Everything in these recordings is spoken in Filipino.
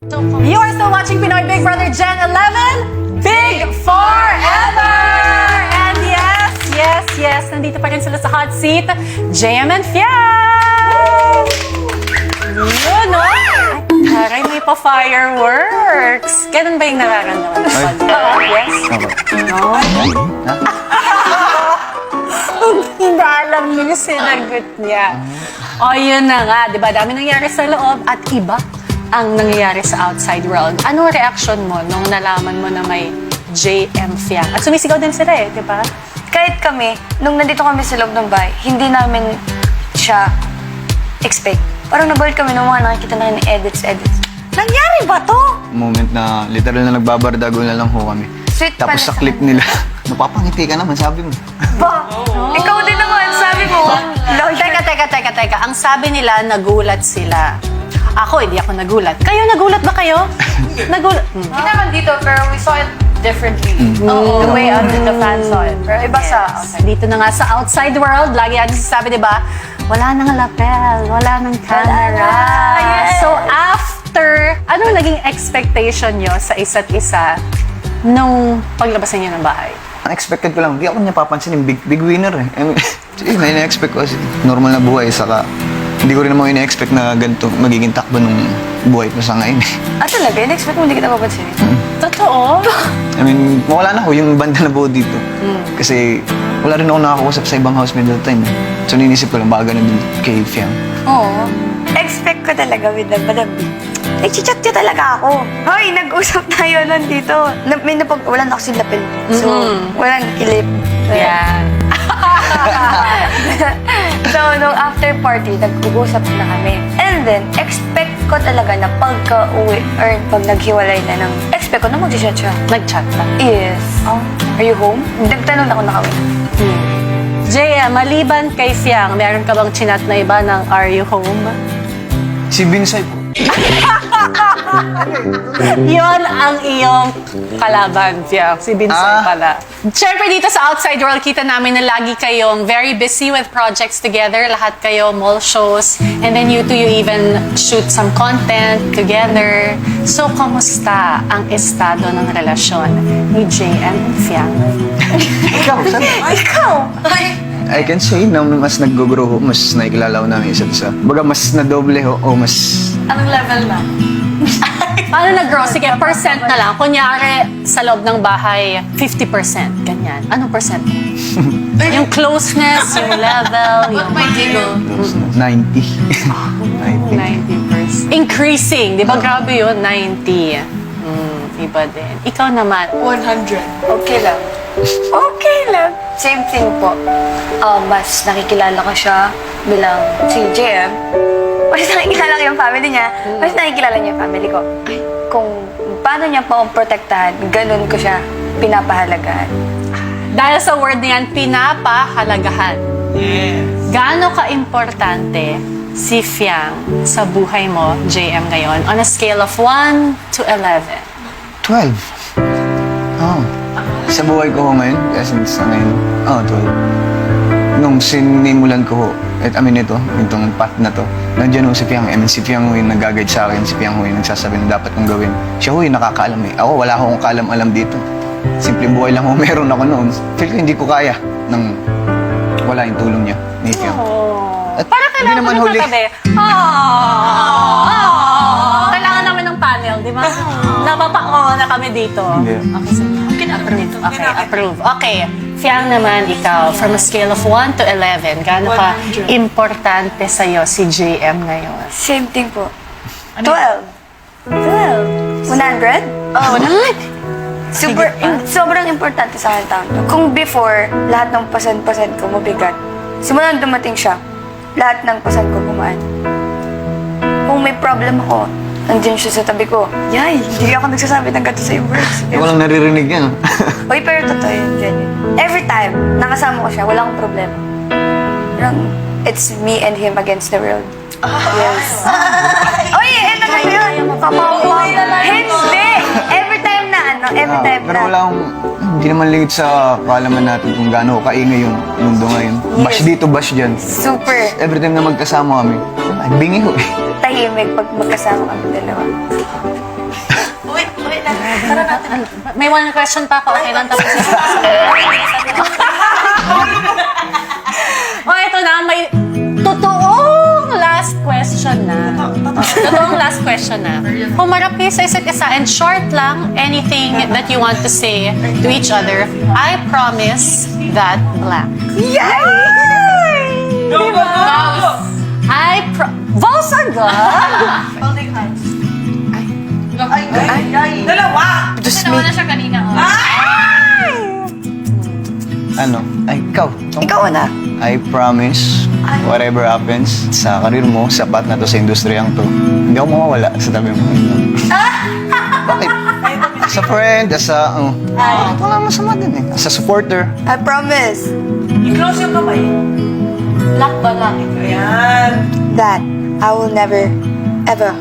You are still watching Pinoy Big Brother Gen 11, Big Forever! And yes, nandito pa rin sila sa hot seat, JM and Fiang! Yun, no? Taray, may pa-fireworks. Ganun ba yung nararamdaman? Yes? No? Hindi alam niyo yung sinagot niya. O, yun na nga. Diba, dami nangyari sa loob at iba ang nangyayari sa outside world. Ano reaction mo nung nalaman mo na may JM Fiang? At sumisigaw din sila di ba? Kahit kami, nung nandito kami sa loob ng bahay, hindi namin siya expect. Parang nagulat kami nung mga nakikita na ng edits. Nangyari ba to? Moment na literal na nagbabardago na lang ho kami. Sweet Tapos pala sa sa clip nila, napapangiti ka naman, sabi mo. Ba? Ikaw din naman, sabi mo. Teka. Ang sabi nila, nagulat sila. Ako, hindi ako nagulat. Kayo, nagulat ba kayo? Nagulat. Hindi naman dito, pero we saw it differently. The way the fans saw it. Pero iba sa outside. Dito na nga sa outside world, lagi natin sasabi, di ba? Wala nang lapel, wala nang camera. Yes. So after, anong naging expectation nyo sa isa't isa nung paglabas niyo ng bahay? Unexpected ko lang, hindi ako niya papansin yung big winner eh. I mean, may na-expect ko kasi normal na buhay, saka hindi ko rin naman ina-expect na ganito magiging takbo ng buhay ko sa ngayon. Talaga? In-expect mo hindi kita papansin? Totoo? I mean, mawala na ho yung banda na buo dito. Kasi wala rin ako nakakausap sa ibang housemate that time. So ninisip ko lang, baka ganun din kay Fiang. Oo. Expect ko talaga with the Madam B. Nag-chat niya talaga ako. Hoy, nag-usap tayo nandito. Wala na kasi lapel. So, walang kilip. Yan. So, nung after party, nag-uusap na kami. And then, expect ko talaga na pagka-uwi or pag naghiwalay na ng expect ko na mag-chat siya. Nag-chat lang. Yes. Are you home? Nagtanong na ako nakawin. JM, maliban kay Fiang, meron ka bang chinat na iba ng Are You Home? Si Vinsay po. Yon ang iyong kalaban, Fiang. Si Vincent pala. Siyempre dito sa outside world, kita namin na lagi kayong very busy with projects together. Lahat kayo, mall shows. And then you two, you even shoot some content together. So, kamusta ang estado ng relasyon ni JM and Fiang? Ikaw, saan? Ikaw! I can say na mas nag-grow ho, mas nakikilala ko namin isa't isa. Baga mas nadoble ho, o mas... Anong level na? Paano nag-grow? Sige, percent na lang. Kunyari, sa loob ng bahay, 50%. Ganyan. Anong percent? Yung closeness, yung level, yung... My jiggle. 90. 90%. Increasing. Di ba grabe yun? 90. Iba din. Ikaw naman. 100. Okay lang. Same thing po. Mas nakikilala ko siya bilang si JM. Mas nakikilala ko yung family niya. Mas nakikilala niya yung family ko. Kung paano niya pa protektahan, ganun ko siya pinapahalagahan. Dahil sa word na yan, pinapahalagahan. Yes. Gaano ka-importante si Fiang sa buhay mo, JM, ngayon, on a scale of 1 to 11? 12. Oh. Sa buhay ko ho ngayon, kasi sa ngayon, 12. Nung sinimulan ko ho, ito, itong path na to, nandiyan ho si Fiang. I mean, si Fiang ho yung nag-guide sa akin, si Fiang ho yung nagsasabi na dapat kong gawin. Siya ho yung nakakaalam eh. Ako, wala akong kaalam-alam dito. Simpleng buhay lang ho, meron ako noon. Feel ko hindi ko kaya nang wala yung tulong niya ni Fiang. At Para hindi kailangan naman mo huli. katabi. Kailangan namin ng panel, di ba? Napapa-oo na kami dito. Hindi. Okay, so, approve. Okay, Fiang naman, ikaw, from a scale of 1 to 11, gaano ka importante sa'yo si JM ngayon? Same thing po. 12. 100? Oh, Sobrang importante sa akin tao. Kung before, lahat ng pasan-pasan ko mabigat, simulan dumating siya, lahat ng pasan ko gumaan. Kung may problem ako, nandiyan siya sa tabi ko. Yay! Hindi ako nagsasabi ng gato sa yung words. Hindi ko lang naririnig yan. Uy, pero totoo yun, genuine. Every time, nakasama ko siya, wala akong problema. Parang, it's me and him against the world. Yes. Uy, ano na yun? Kapawang. Hindi! Every time na, Pero wala akong, hindi naman lingid sa kaalaman natin kung gaano kaingay yung mundo ngayon. Bash dito, bash dyan. Super. Every time na magkasama kami, ay bingi ho eh. Tahimik pag magkasama kami dalawa. May one question pa ako. Okay lang tapos. Ito na. May totoong last question na. Totoong last question na. Humarap kayo sa isa't isa and short lang, anything that you want to say to each other. I promise that blank. Vows agad? Dalawa! Dalawa na siya kanina. Ano? Ay, ikaw. Ikaw na. I promise, whatever happens sa karir mo, sapat na to sa industriyang to. Hindi ako mawawala sa tabi mo. Bakit? As a friend, as a... wala masama din eh. As a supporter. I promise I-close yung kamay. Lock ba lang? Ayan. that I will never, ever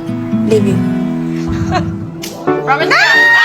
leave you. Promise na!